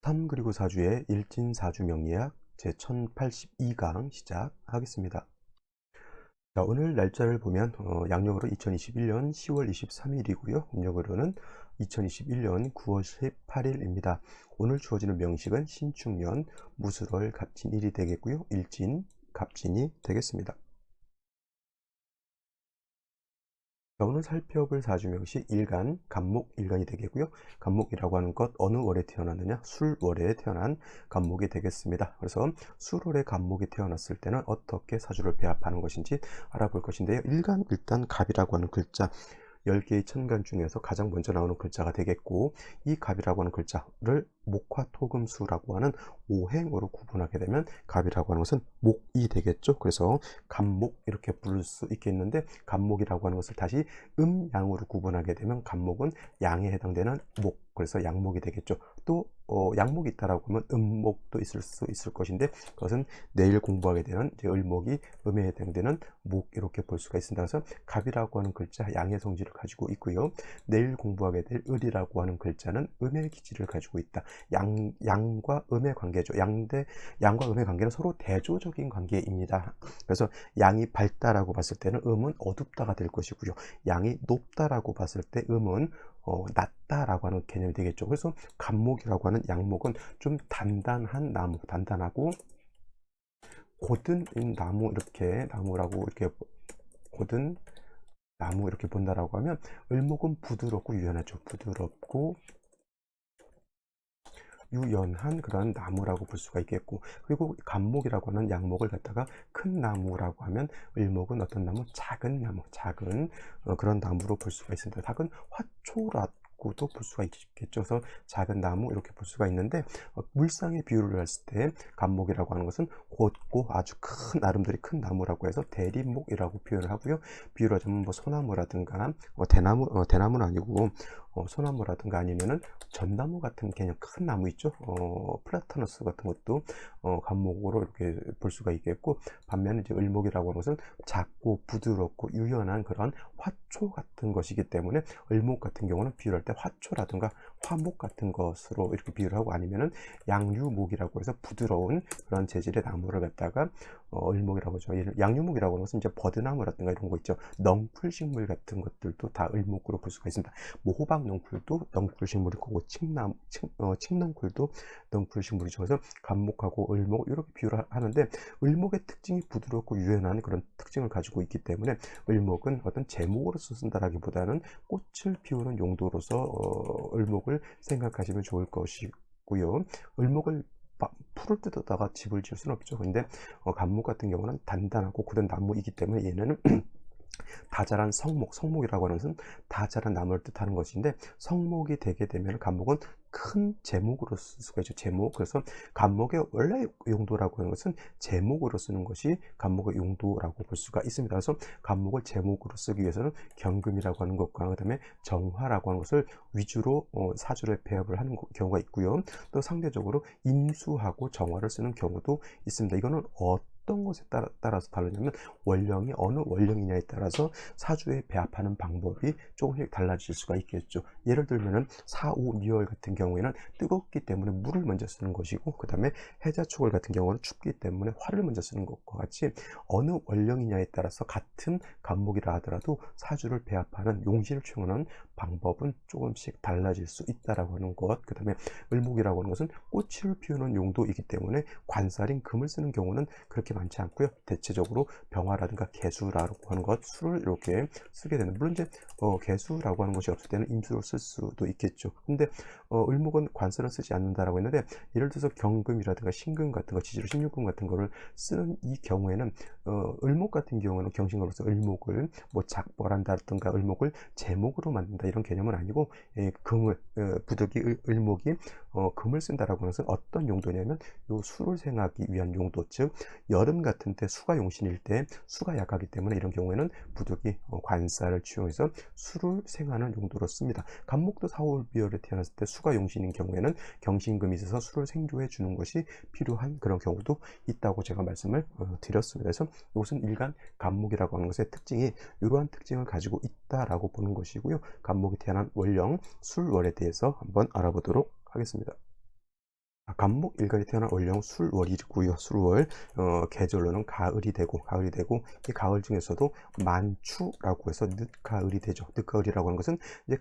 3 그리고 4주의 일진사주 명리학 제 1082강 시작하겠습니다. 자, 오늘 날짜를 보면 양력으로 2021년 10월 23일이고요. 음력으로는 2021년 9월 18일입니다. 오늘 주어지는 명식은 신축년 무술월 갑진일이 되겠고요. 일진 갑진이 되겠습니다. 자, 오늘 살펴볼 사주명식 일간, 간목일간이 되겠고요. 간목이라고 하는 것 어느 월에 태어났느냐? 술월에 태어난 간목이 되겠습니다. 그래서 술월에 간목이 태어났을 때는 어떻게 사주를 배합하는 것인지 알아볼 것인데요. 일간 일단 갑이라고 하는 글자 10개의 천간 중에서 가장 먼저 나오는 글자가 되겠고, 이 갑이라고 하는 글자를 목화토금수라고 하는 오행으로 구분하게 되면 갑이라고 하는 것은 목이 되겠죠. 그래서 갑목 이렇게 부를 수 있겠는데, 갑목이라고 하는 것을 다시 음양으로 구분하게 되면 갑목은 양에 해당되는 목, 그래서 양목이 되겠죠. 또 양목이 있다라고 하면 음목도 있을 수 있을 것인데, 그것은 내일 공부하게 되는 이제 을목이 음에 해당되는 목, 이렇게 볼 수가 있습니다. 그래서 갑이라고 하는 글자 양의 성질을 가지고 있고요. 내일 공부하게 될 을이라고 하는 글자는 음의 기질을 가지고 있다. 양과 음의 관계죠. 양과 음의 관계는 서로 대조적인 관계입니다. 그래서 양이 밝다라고 봤을 때는 음은 어둡다가 될 것이고요. 양이 높다라고 봤을 때 음은 낮다라고 하는 개념이 되겠죠. 그래서 갑목이라고 하는 양목은 좀 단단한 나무, 단단하고 고든 나무, 이렇게 나무라고 이렇게 고든 나무 이렇게 본다라고 하면, 을목은 부드럽고 유연하죠. 부드럽고 유연한 그런 나무라고 볼 수가 있겠고, 그리고 갑목이라고 하는 양목을 갖다가 큰 나무라고 하면, 을목은 어떤 나무? 작은 나무, 작은 그런 나무로 볼 수가 있습니다. 작은 화초라고도 볼 수가 있겠죠. 그래서 작은 나무 이렇게 볼 수가 있는데, 물상의 비유를 했을 때 갑목이라고 하는 것은 곧고 아주 큰, 나름대로 큰 나무라고 해서 대리목이라고 표현을 하고요. 비유를 하자면 뭐 소나무라든가 대나무는 아니고 소나무라든가 아니면은 전나무 같은 개념, 큰 나무 있죠. 플라타너스 같은 것도 갑목으로 이렇게 볼 수가 있겠고, 반면에 이제 을목이라고 하는 것은 작고 부드럽고 유연한 그런 화초 같은 것이기 때문에, 을목 같은 경우는 비유할 때 화초라든가 화목 같은 것으로 이렇게 비유를 하고, 아니면은 양류목이라고 해서 부드러운 그런 재질의 나무를 갖다가 을목이라고 하죠. 양류목이라고 하는 것은 이제 버드나무라든가 이런 거 있죠. 넝풀식물 같은 것들도 다 을목으로 볼 수가 있습니다. 뭐 호박 넝쿨도 넝쿨식물일 거고, 칡넝쿨도 넝쿨식물이죠. 그래서 갑목하고 을목 이렇게 비유를 하는데, 을목의 특징이 부드럽고 유연한 그런 특징을 가지고 있기 때문에 을목은 어떤 제목으로서 쓴다라기보다는 꽃을 피우는 용도로서 을목을 생각하시면 좋을 것이고요. 을목을 풀을 뜯어다가 집을 지을 수는 없죠. 근데 갑목 같은 경우는 단단하고 굳은 나무이기 때문에 얘는 다 자란 성목이라고 하는 것은 다 자란 나무를 뜻하는 것인데, 성목이 되게 되면 갑목은 큰 제목으로 쓸 수가 있죠. 제목. 그래서 갑목의 원래 용도라고 하는 것은 제목으로 쓰는 것이 갑목의 용도라고 볼 수가 있습니다. 그래서 갑목을 제목으로 쓰기 위해서는 경금이라고 하는 것과 그다음에 정화라고 하는 것을 위주로 사주를 배합을 하는 경우가 있고요. 또 상대적으로 임수하고 정화를 쓰는 경우도 있습니다. 이거는 어떤 것에 따라서 다르냐면, 원령이 어느 원령이냐에 따라서 사주에 배합하는 방법이 조금씩 달라질 수가 있겠죠. 예를 들면은 사오 미월 같은 경우에는 뜨겁기 때문에 물을 먼저 쓰는 것이고, 그 다음에 해자축월 같은 경우는 춥기 때문에 화를 먼저 쓰는 것과 같이, 어느 원령이냐에 따라서 같은 간목이라 하더라도 사주를 배합하는 용신을 취하는 방법은 조금씩 달라질 수 있다라고 하는 것. 그 다음에 을목이라고 하는 것은 꽃을 피우는 용도이기 때문에 관살인 금을 쓰는 경우는 그렇게 많지 않고요. 대체적으로 병화라든가 개수라고 하는 것, 수를 이렇게 쓰게 되는, 물론 이제 개수라고 하는 것이 없을 때는 임수를 쓸 수도 있겠죠. 근데 을목은 관설을 쓰지 않는다라고 했는데, 예를 들어서 경금이라든가 신금 같은 거, 지지로 16금 같은 거를 쓰는 이 경우에는 을목 같은 경우는 경신으로서 을목을 뭐 작벌한다든가 을목을 제목으로 만든다 이런 개념은 아니고, 금을 부득이 을목이 금을 쓴다라고 하는 것은 어떤 용도냐면, 요 수를 생하기 위한 용도, 즉 여름 같은 때 수가 용신일 때 수가 약하기 때문에 이런 경우에는 부득이 관살을 취용해서 수를 생하는 용도로 씁니다. 갑목도 4월 비월에 태어났을 때 수가 용신인 경우에는 경신금이 있어서 수를 생조해 주는 것이 필요한 그런 경우도 있다고 제가 말씀을 드렸습니다. 그래서 이것은 일간 갑목이라고 하는 것의 특징이 이러한 특징을 가지고 있다라고 보는 것이고요. 갑목이 태어난 월령 술월에 대해서 한번 알아보도록 하겠습니다. 간목 일간이 태어난 월령 술월이고요. 술월 계절로는 가을이 되고 이 가을 중에서도 만추라고 해서 늦가을이 되죠. 늦가을이라고 하는 것은 이제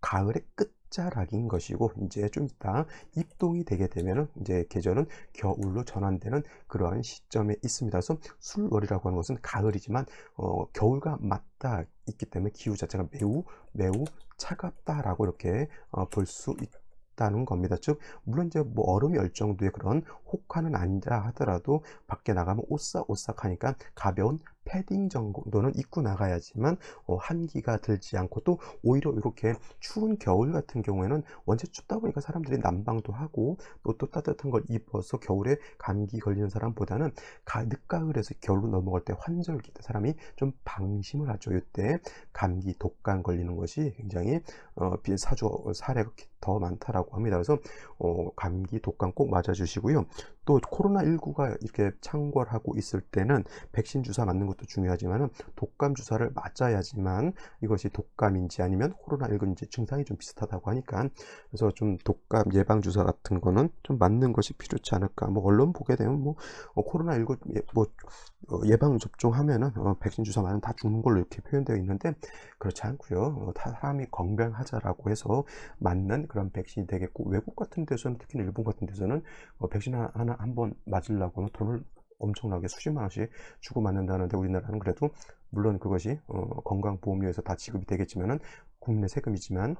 가을의 끝자락인 것이고 이제 좀 이따 입동이 되게 되면은 이제 계절은 겨울로 전환되는 그러한 시점에 있습니다. 그래서 술월이라고 하는 것은 가을이지만 겨울과 맞닿아 있기 때문에 기후 자체가 매우 매우 차갑다라고 이렇게 볼 수 있다는 겁니다. 즉 물론 이제 뭐 얼음이 얼 정도의 그런 혹한은 아니라 하더라도 밖에 나가면 오싹오싹하니까 가벼운 패딩 정도는 입고 나가야지만 한기가 들지 않고, 또 오히려 이렇게 추운 겨울 같은 경우에는 원체 춥다 보니까 사람들이 난방도 하고 또 따뜻한 걸 입어서 겨울에 감기 걸리는 사람보다는 늦가을에서 겨울로 넘어갈 때 환절기 때 사람이 좀 방심을 하죠. 이때 감기 독감 걸리는 것이 굉장히 사례가 더 많다라고 합니다. 그래서 감기 독감 꼭 맞아 주시고요. 또 코로나19가 이렇게 창궐하고 있을 때는 백신 주사 맞는 것도 중요하지만은 독감 주사를 맞아야지만 이것이 독감인지 아니면 코로나19인지 증상이 좀 비슷하다고 하니까, 그래서 좀 독감 예방 주사 같은 거는 좀 맞는 것이 필요치 않을까. 뭐 언론 보게 되면 뭐 코로나19 예방 접종하면은 백신 주사 맞으면 다 죽는 걸로 이렇게 표현되어 있는데 그렇지 않고요. 사람이 건강하자라고 해서 맞는 그런 백신이 되겠고, 외국 같은 데서는 특히 일본 같은 데서는 백신 하나 한 번 맞으려고는 돈을 엄청나게 수십만 원씩 주고 맞는다는데, 우리나라는 그래도 물론 그것이 건강보험료에서 다 지급이 되겠지만은 국민의 세금이지만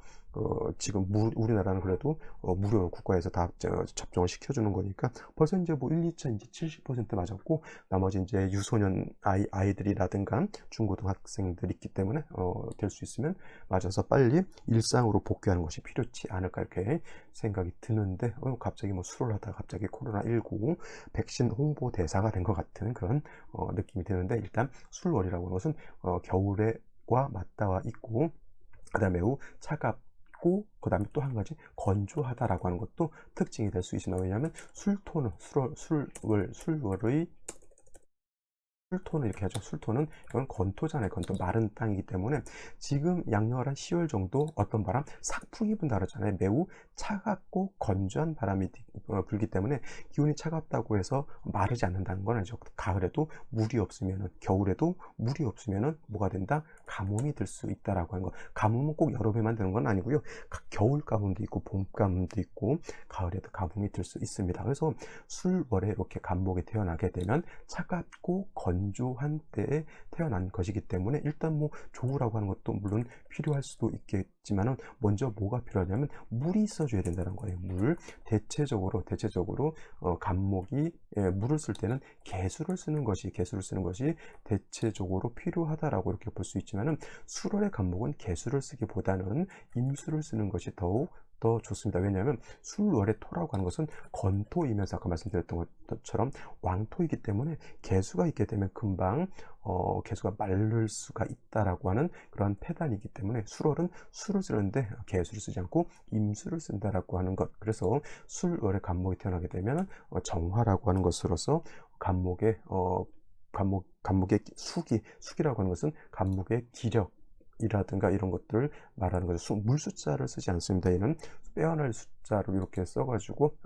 지금 우리나라는 그래도 무료로 국가에서 다 접종을 시켜주는 거니까 벌써 이제 뭐 1, 2차 이제 70% 맞았고, 나머지 이제 유소년 아이들이라든가 중고등학생들 있기 때문에 될 수 있으면 맞아서 빨리 일상으로 복귀하는 것이 필요치 않을까 이렇게 생각이 드는데, 갑자기 뭐 술을 하다가 갑자기 코로나19 백신 홍보 대사가 된 것 같은 그런 느낌이 드는데, 일단 술월이라고 하는 것은 겨울에와 맞닿아 있고 그다음에 매우 차갑고 그다음에 또 한 가지 건조하다라고 하는 것도 특징이 될 수 있습니다. 왜냐하면 술토는 술월의 술토는 이렇게 하죠. 술토는 이건 건토잖아요. 건토, 마른 땅이기 때문에 지금 양력한 10월 정도 어떤 바람, sak풍이 분다 그러잖아요. 매우 차갑고 건조한 바람이 불기 때문에 기온이 차갑다고 해서 마르지 않는다는 건 아니죠. 가을에도 물이 없으면은, 겨울에도 물이 없으면은 뭐가 된다? 가뭄이 들 수 있다라고 하는 거. 가뭄은 꼭 여름에만 되는 건 아니고요. 겨울 가뭄도 있고 봄 가뭄도 있고 가을에도 가뭄이 들 수 있습니다. 그래서 술월에 이렇게 간목이 태어나게 되면 차갑고 건조한 때에 태어난 것이기 때문에 일단 뭐 조우라고 하는 것도 물론 필요할 수도 있겠지만은 먼저 뭐가 필요하냐면 물이 있어줘야 된다는 거예요. 물. 대체적으로 간목이 물을 쓸 때는 개수를 쓰는 것이 대체적으로 필요하다라고 이렇게 볼 수 있지만은 술월의 간목은 개수를 쓰기보다는 임수를 쓰는 것이 더욱 더 좋습니다. 왜냐하면 술월의 토라고 하는 것은 건토이면서 아까 말씀드렸던 것처럼 왕토이기 때문에 개수가 있게 되면 금방 개수가 마를 수가 있다라고 하는 그런 패단이기 때문에 술월은 술을 쓰는데 개수를 쓰지 않고 임수를 쓴다라고 하는 것. 그래서 술월에 간목이 태어나게 되면 정화라고 하는 것으로서 간목의 숙이라고 하는 것은 간목의 기력 이라든가 이런 것들을 말하는 거죠. 물 숫자를 쓰지 않습니다. 얘는 빼어날 숫자로 이렇게 써가지고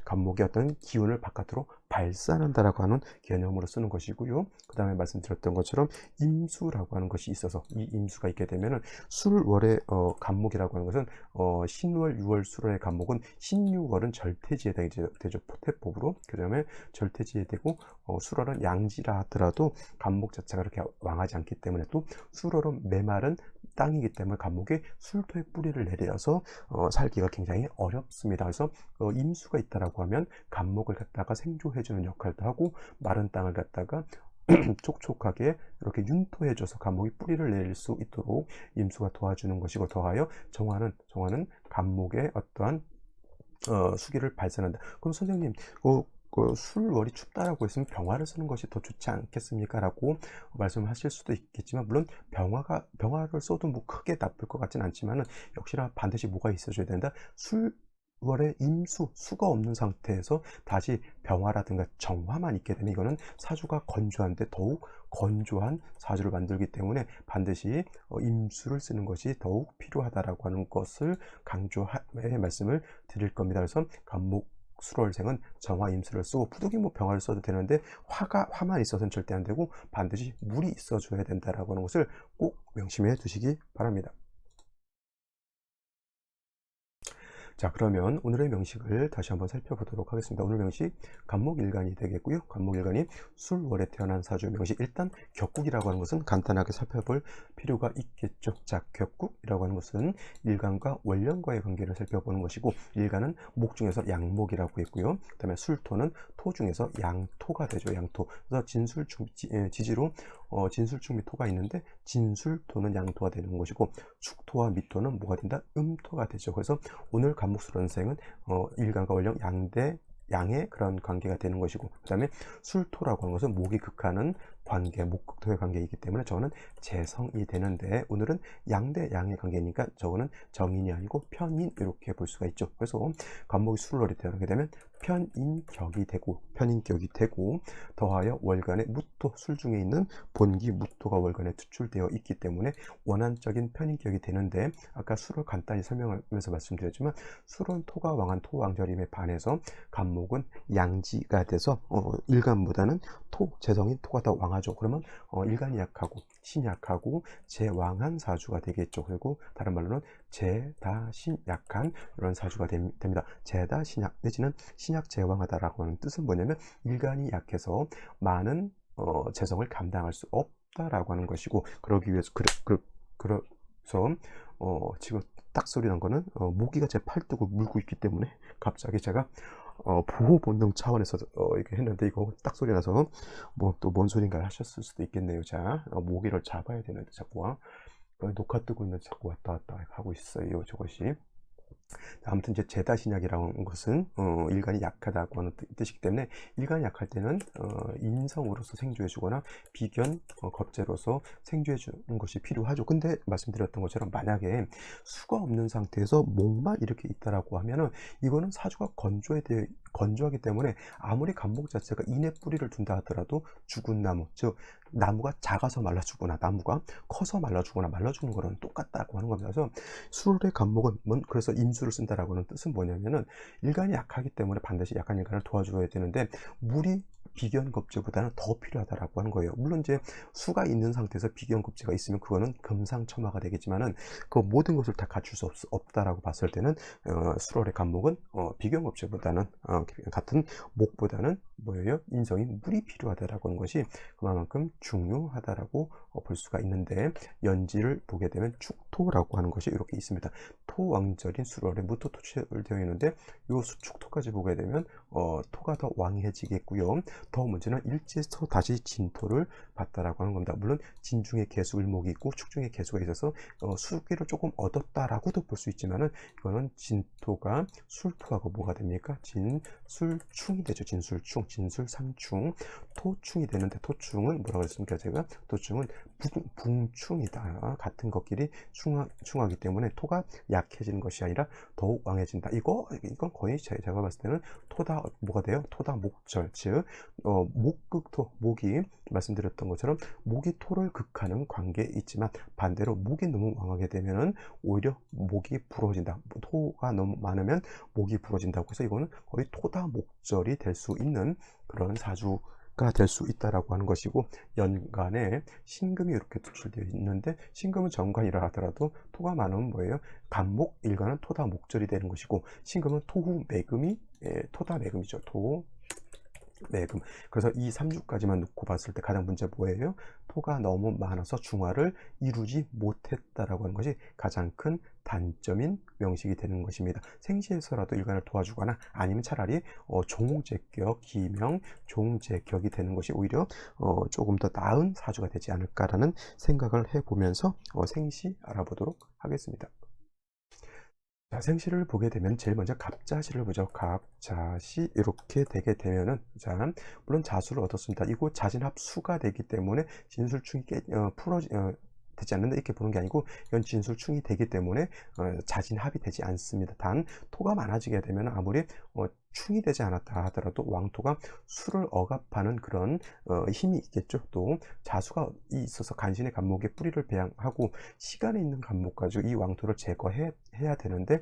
간목의 어떤 기운을 바깥으로 발산한다라고 하는 개념으로 쓰는 것이고요. 그 다음에 말씀드렸던 것처럼 임수라고 하는 것이 있어서 이 임수가 있게 되면은 술월의 간목이라고 하는 것은 신월, 유월, 술월의 간목은 신유월은 절퇴지에 되죠. 포태법으로. 그 다음에 절퇴지에 되고 술월은 양지라 하더라도 간목 자체가 그렇게 왕하지 않기 때문에, 또 술월은 메마른 땅이기 때문에 간목이 술토의 뿌리를 내려서 살기가 굉장히 어렵습니다. 그래서 임수가 있다라고 하면 간목을 갖다가 생조해주는 역할도 하고, 마른 땅을 갖다가 촉촉하게 이렇게 윤토해줘서 간목이 뿌리를 내릴 수 있도록 임수가 도와주는 것이고, 더하여 정화는 간목의 어떠한 수기를 발산한다. 그럼 선생님, 술월이 춥다라고 했으면 병화를 쓰는 것이 더 좋지 않겠습니까? 라고 말씀을 하실 수도 있겠지만, 물론 병화를 써도 뭐 크게 나쁠 것 같진 않지만은 역시나 반드시 뭐가 있어줘야 된다. 술월에 수가 없는 상태에서 다시 병화라든가 정화만 있게 되면 이거는 사주가 건조한데 더욱 건조한 사주를 만들기 때문에 반드시 임수를 쓰는 것이 더욱 필요하다라고 하는 것을 강조해 말씀을 드릴 겁니다. 그래서 간목 수월생은 정화 임수를 쓰고 부득이 뭐 병화를 써도 되는데 화만 있어서는 절대 안 되고 반드시 물이 있어줘야 된다라고 하는 것을 꼭 명심해 두시기 바랍니다. 자, 그러면 오늘의 명식을 다시 한번 살펴보도록 하겠습니다. 오늘 명식 간목일간이 되겠고요. 간목일간이 술월에 태어난 사주 명식, 일단 격국이라고 하는 것은 간단하게 살펴볼 필요가 있겠죠. 자, 격국이라고 하는 것은 일간과 월령과의 관계를 살펴보는 것이고, 일간은 목 중에서 양목이라고 했고요. 그 다음에 술토는 토 중에서 양토가 되죠. 양토. 그래서 지지로 진술충 미토가 있는데, 진술토는 양토가 되는 것이고, 축토와 미토는 뭐가 된다? 음토가 되죠. 그래서 오늘 간목술원생은 일간과 월령 양의 그런 관계가 되는 것이고, 그 다음에 술토라고 하는 것은 목이 극하는 관계, 목극토의 관계이기 때문에 저거는 재성이 되는데, 오늘은 양대 양의 관계니까 저거는 정인이 아니고 편인, 이렇게 볼 수가 있죠. 그래서 간목이 술월이 태어나게 되면 편인격이 되고 더하여 월간의 무토, 술 중에 있는 본기 무토가 월간에 투출되어 있기 때문에 원한적인 편인격이 되는데, 아까 술을 간단히 설명하면서 말씀드렸지만 술은 토가 왕한 토왕절임에 반해서 간목은 양지가 돼서 일간보다는 재성인 토가 더 왕하죠. 그러면 일간이 약하고 신약하고 재왕한 사주가 되겠죠. 그리고 다른 말로는 재다신약한 이런 사주가 됩니다. 재다신약 내지는 신약 재왕하다라고 하는 뜻은 뭐냐면 일간이 약해서 많은 재성을 감당할 수 없다라고 하는 것이고, 그러기 위해서 그래서 지금 딱 소리 난 거는 모기가 제 팔뚝을 물고 있기 때문에 갑자기 제가 보호 본능 차원에서 이렇게 했는데, 이거 딱 소리 나서 뭐 또 뭔 소린가 하셨을 수도 있겠네요. 자, 모기를 잡아야 되는데 자꾸 녹화 뜨고 있는데 자꾸 왔다 갔다 하고 있어요. 저것이. 아무튼 이제 재다신약이라는 것은 일간이 약하다고 하는 뜻이기 때문에, 일간이 약할 때는 인성으로서 생주해 주거나 비견 겁재로서 생주해 주는 것이 필요하죠. 근데 말씀드렸던 것처럼 만약에 수가 없는 상태에서 목만 이렇게 있다라고 하면은 이거는 사주가 건조하기 때문에 아무리 간목 자체가 인의 뿌리를 둔다 하더라도 죽은 나무, 즉 나무가 작아서 말라 죽거나 나무가 커서 말라 죽거나 말라 죽는 거랑 똑같다고 하는 겁니다. 그래서 술의 간목은 그래서 임수를 쓴다라고 하는 뜻은 뭐냐면은 일간이 약하기 때문에 반드시 약한 일간을 도와줘야 되는데, 물이 비견겁제보다는 더 필요하다라고 하는 거예요. 물론 이제 수가 있는 상태에서 비견겁제가 있으면 그거는 금상첨화가 되겠지만은 그 모든 것을 다 갖출 수 없다라고 봤을 때는 수월의 간목은 비견겁제보다는 같은 목보다는 뭐예요? 인성인 물이 필요하다라고 하는 것이 그만큼 중요하다라고 볼 수가 있는데, 연지를 보게 되면 축토라고 하는 것이 이렇게 있습니다. 토왕절인 수월에 무토 투출되어 있는데, 요 축토까지 보게 되면 토가 더 왕해지겠고요. 더 문제는 일제에서 다시 진토를 받다라고 하는 겁니다. 물론 진 중에 개수 을목이 있고 축 중에 개수가 있어서 수기를 조금 얻었다라고도 볼 수 있지만은, 이거는 진토가 술토하고 뭐가 됩니까? 진술충이 되죠. 진술충, 진술상충, 토충이 되는데, 토충은 뭐라고 했습니까? 제가 토충은 붕충이다. 같은 것끼리 충하기 때문에 토가 약해지는 것이 아니라 더욱 왕해진다. 이건 거의 제가 봤을 때는 토다 뭐가 돼요? 토다 목절, 즉 목극토, 목이 말씀드렸던 것처럼 목이 토를 극하는 관계에 있지만, 반대로 목이 너무 왕하게 되면은 오히려 목이 부러진다. 토가 너무 많으면 목이 부러진다고 해서 이거는 거의 토다 목절이 될 수 있는 그런 사주가 될 수 있다라고 하는 것이고, 연간에 신금이 이렇게 투출되어 있는데, 신금은 정관이라 하더라도 토가 많으면 뭐예요? 간목 일간은 토다 목절이 되는 것이고, 신금은 토후 매금이 토다 매금이죠. 토 매금. 그래서 이 3주까지만 놓고 봤을 때 가장 문제 뭐예요? 토가 너무 많아서 중화를 이루지 못했다라고 하는 것이 가장 큰 단점인 명식이 되는 것입니다. 생시에서라도 일간을 도와주거나 아니면 차라리 종제격, 기명, 종제격이 되는 것이 오히려 조금 더 나은 사주가 되지 않을까라는 생각을 해보면서 생시 알아보도록 하겠습니다. 자, 생시를 보게 되면 제일 먼저 갑자시를 보죠. 갑자시 이렇게 되게 되면은, 자, 물론 자수를 얻었습니다. 이거 자진합수가 되기 때문에 진술충이 되지 않는다 이렇게 보는 게 아니고, 이건 진술충이 되기 때문에 자진합이 되지 않습니다. 단 토가 많아지게 되면 아무리 충이 되지 않았다 하더라도 왕토가 수를 억압하는 그런 힘이 있겠죠. 또 자수가 있어서 간신히 간목에 뿌리를 배양하고 시간이 있는 간목 가지고 이 왕토를 제거해야 되는데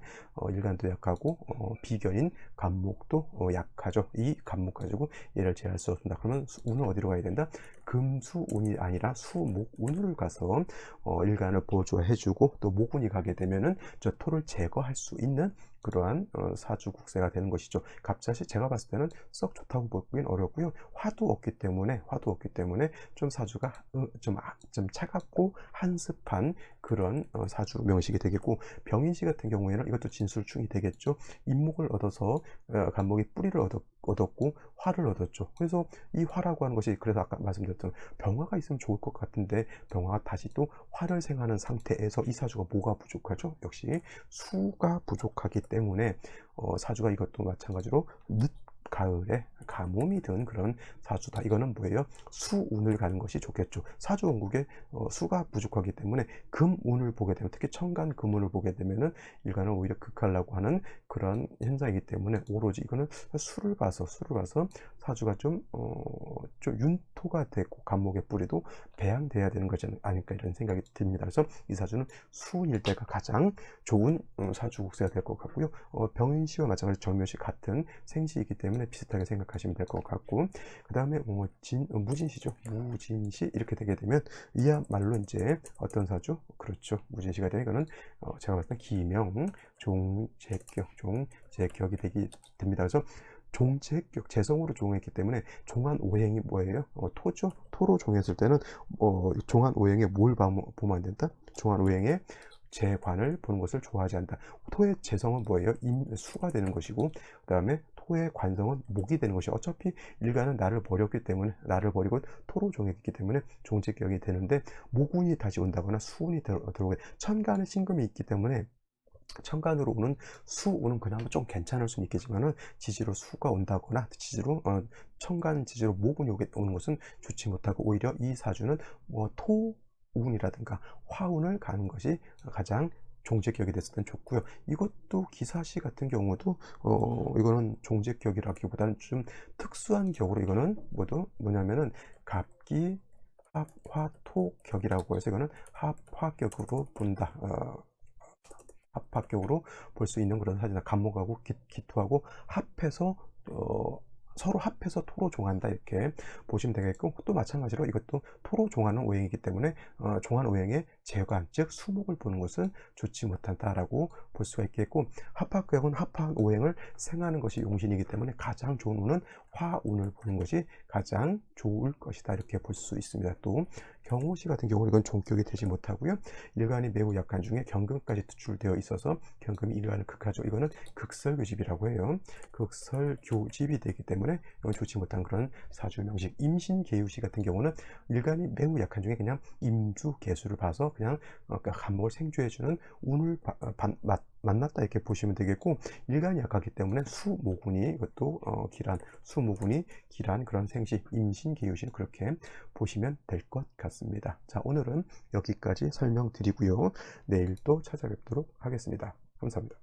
일간도 약하고 비견인 간목도 약하죠. 이 간목 가지고 얘를 제할 수 없습니다. 그러면 운은 어디로 가야 된다? 금수운이 아니라 수목운을 가서 일간을 보조해주고 또 목운이 가게 되면은 저 토를 제거할 수 있는 그러한 사주국세가 되는 것이죠. 갑자기 제가 봤을 때는 썩 좋다고 보기는 어렵고요. 화도 없기 때문에 좀 사주가 좀 차갑고 한습한 그런 사주 명식이 되겠고, 병인시 같은 경우에는 이것도 진술충이 되겠죠. 인목을 얻어서 간목이 뿌리를 얻었고 화를 얻었죠. 그래서 이 화라고 하는 것이, 그래서 아까 말씀드렸던 병화가 있으면 좋을 것 같은데 병화가 다시 또 화를 생하는 상태에서 이 사주가 뭐가 부족하죠? 역시 수가 부족하기 때문에 사주가 이것도 마찬가지로 늦 가을에 가뭄이 든 그런 사주다. 이거는 뭐예요? 수운을 가는 것이 좋겠죠. 사주 원국에 수가 부족하기 때문에 금운을 보게 되면, 특히 천간 금운을 보게 되면은 일간을 오히려 극하려고 하는 그런 현상이기 때문에 오로지 이거는 수를 봐서 사주가 좀 윤토가 되고 간목의 뿌리도 배양돼야 되는 것이 아닐까 이런 생각이 듭니다. 그래서 이 사주는 수운일 때가 가장 좋은 사주국세가 될 것 같고요. 병인시와 마찬가지로 정묘시 같은 생시이기 때문에 비슷하게 생각하시면 될 것 같고, 그 다음에 무진시죠. 무진시 이렇게 되게 되면 이야말로 이제 어떤 사주? 그렇죠. 무진시가 되면 이거는 제가 봤을 때 기명, 종제격이 됩니다. 그래서 종제격, 재성으로 종했기 때문에 종한 오행이 뭐예요? 토죠. 토로 종했을 때는 종한 오행에 뭘 보면 안 된다? 종한 오행에 재관을 보는 것을 좋아하지 않는다. 토의 재성은 뭐예요? 수가 되는 것이고, 그 다음에 토의 관성은 목이 되는 것이, 어차피 일간은 나를 버리고 토로 종했기 때문에 종제격이 되는데, 모군이 다시 온다거나 수운이 들어오게, 천간은 신금이 있기 때문에 천간으로 오는 수운은 그나마 좀 괜찮을 수는 있겠지만은 지지로 수가 온다거나 천간 지지로 모군이 오는 것은 좋지 못하고, 오히려 이 사주는 토운이라든가 화운을 가는 것이 가장 종제격이 됐을 땐 좋고요. 이것도 기사시 같은 경우도 이거는 종제격이라기보다는 좀 특수한 격으로, 이거는 뭐냐면은 갑기 합화토격이라고 해서 이거는 합화격으로 본다. 합격으로 볼 수 있는 그런 사주다. 간목하고 기토하고 합해서 서로 합해서 토로 종한다, 이렇게 보시면 되겠고, 또 마찬가지로 이것도 토로 종하는 오행이기 때문에 종한 오행의 재관, 즉 수목을 보는 것은 좋지 못하다라고 볼 수가 있겠고, 합합격은 합한 오행을 생하는 것이 용신이기 때문에 가장 좋은 운은 화운을 보는 것이 가장 좋을 것이다, 이렇게 볼 수 있습니다. 또 경호시 같은 경우는 이건 종격이 되지 못하고요. 일간이 매우 약한 중에 경금까지 투출되어 있어서 경금이 일간을 극하죠. 이거는 극설교집이라고 해요. 극설교집이 되기 때문에 이건 좋지 못한 그런 사주 명식. 임신계유시 같은 경우는 일간이 매우 약한 중에 그냥 임주계수를 봐서 그냥 간목을 생주해주는 운을 만났다, 이렇게 보시면 되겠고, 일간이 약하기 때문에 수모군이, 이것도 수모군이 길한 그런 생시, 임신계유시, 그렇게 보시면 될 것 같습니다. 자, 오늘은 여기까지 설명드리고요. 내일 또 찾아뵙도록 하겠습니다. 감사합니다.